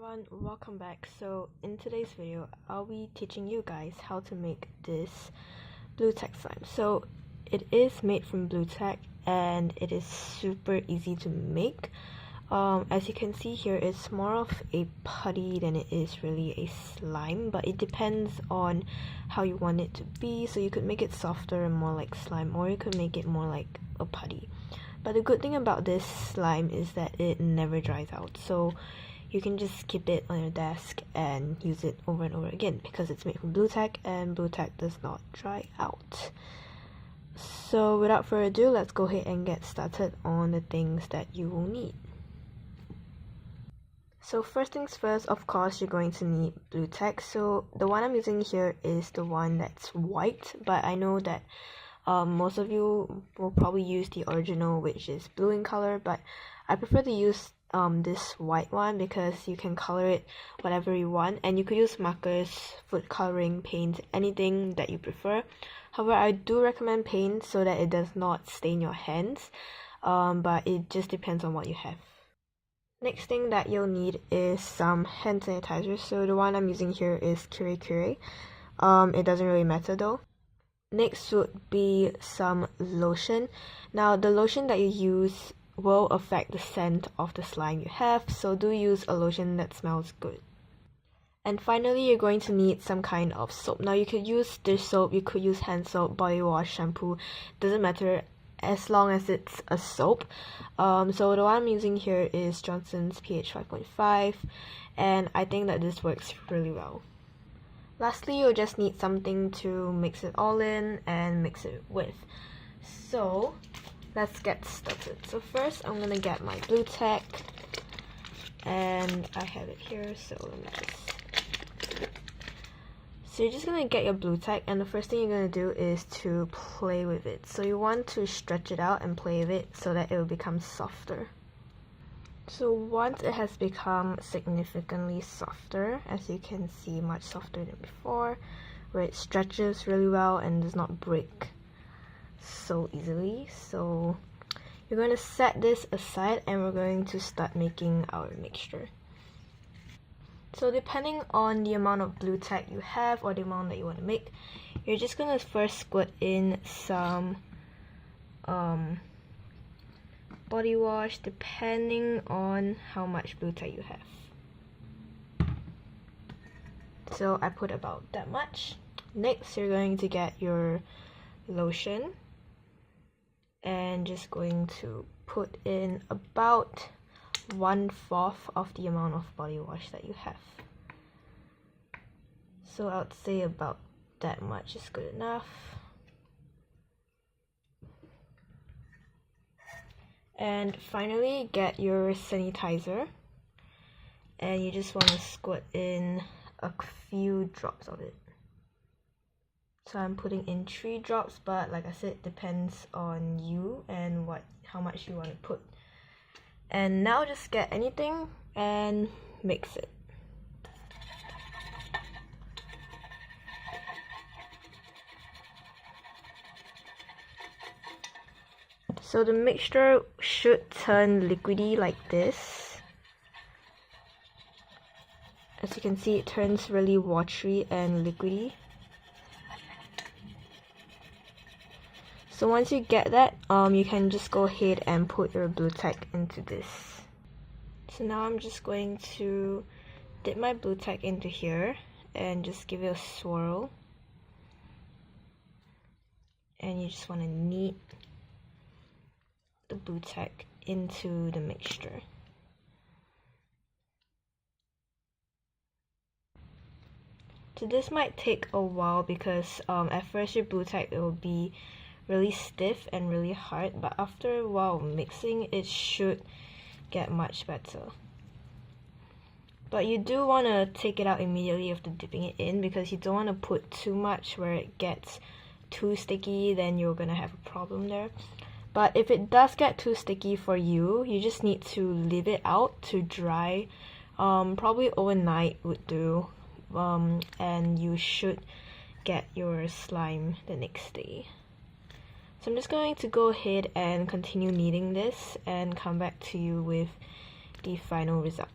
Everyone, welcome back. So in today's video, I'll be teaching you guys how to make this blue-tack slime. So it is made from blue-tack and it is super easy to make. As you can see here, it's more of a putty than it is really a slime, but it depends on how you want it to be. So you could make it softer and more like slime, or you could make it more like a putty. But the good thing about this slime is that it never dries out. So you can just keep it on your desk and use it over and over again because it's made from blue-tack and blue-tack does not dry out. So without further ado, let's go ahead and get started on the things that you will need. So first things first, of course, you're going to need blue-tack. So the one I'm using here is the one that's white, but I know that most of you will probably use the original, which is blue in color, but I prefer to use this white one because you can color it whatever you want, and you could use markers, food coloring, paint, anything that you prefer. However, I do recommend paint so that it does not stain your hands, but it just depends on what you have. Next thing that you'll need is some hand sanitizer. So the one I'm using here is Curie Curie. It doesn't really matter though. Next would be some lotion. Now the lotion that you use will affect the scent of the slime you have, so do use a lotion that smells good. And finally, you're going to need some kind of soap. Now you could use dish soap, you could use hand soap, body wash, shampoo, doesn't matter as long as it's a soap. So the one I'm using here is Johnson's pH 5.5, and I think that this works really well. Lastly, you'll just need something to mix it all in and mix it with. So let's get started. So first I'm gonna get my blue-tack, and I have it here, so let me just... So you're just gonna get your blue-tack, and the first thing you're gonna do is to play with it. So you want to stretch it out and play with it so that it will become softer. So once it has become significantly softer, as you can see, much softer than before, where it stretches really well and does not break so easily. So you're going to set this aside and we're going to start making our mixture. So depending on the amount of blue-tack you have or the amount that you want to make, you're just going to first squirt in some body wash depending on how much blue-tack you have. So I put about that much. Next, you're going to get your lotion and just going to put in about 1/4 of the amount of body wash that you have. So I would say about that much is good enough. And finally, get your sanitizer, and you just want to squirt in a few drops of it. So I'm putting in 3 drops, but like I said, it depends on you and how much you want to put. And now just get anything and mix it. So the mixture should turn liquidy like this. As you can see, it turns really watery and liquidy. So once you get that, you can just go ahead and put your blue-tack into this. So now I'm just going to dip my blue-tack into here and just give it a swirl. And you just want to knead the blue-tack into the mixture. So this might take a while because at first your blue-tack will be really stiff and really hard, but after a while mixing, it should get much better. But you do want to take it out immediately after dipping it in because you don't want to put too much where it gets too sticky, then you're gonna have a problem there. But if it does get too sticky for you, you just need to leave it out to dry. Probably overnight would do, and you should get your slime the next day. So I'm just going to go ahead and continue kneading this and come back to you with the final result.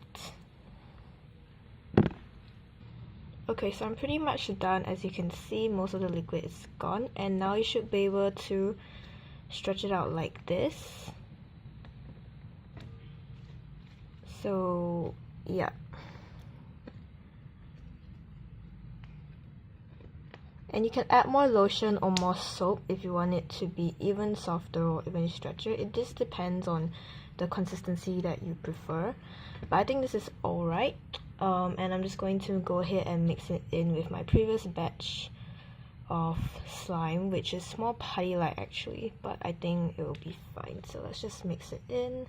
Okay, so I'm pretty much done. As you can see, most of the liquid is gone, and now you should be able to stretch it out like this. So yeah, and you can add more lotion or more soap if you want it to be even softer or even stretchier. It just depends on the consistency that you prefer, but I think this is alright. And I'm just going to go ahead and mix it in with my previous batch of slime, which is more putty-like actually, but I think it will be fine. So let's just mix it in.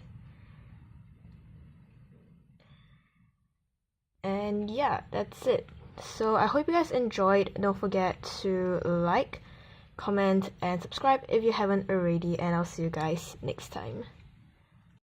And yeah, that's it. So I hope you guys enjoyed. Don't forget to like, comment, and subscribe if you haven't already, and I'll see you guys next time.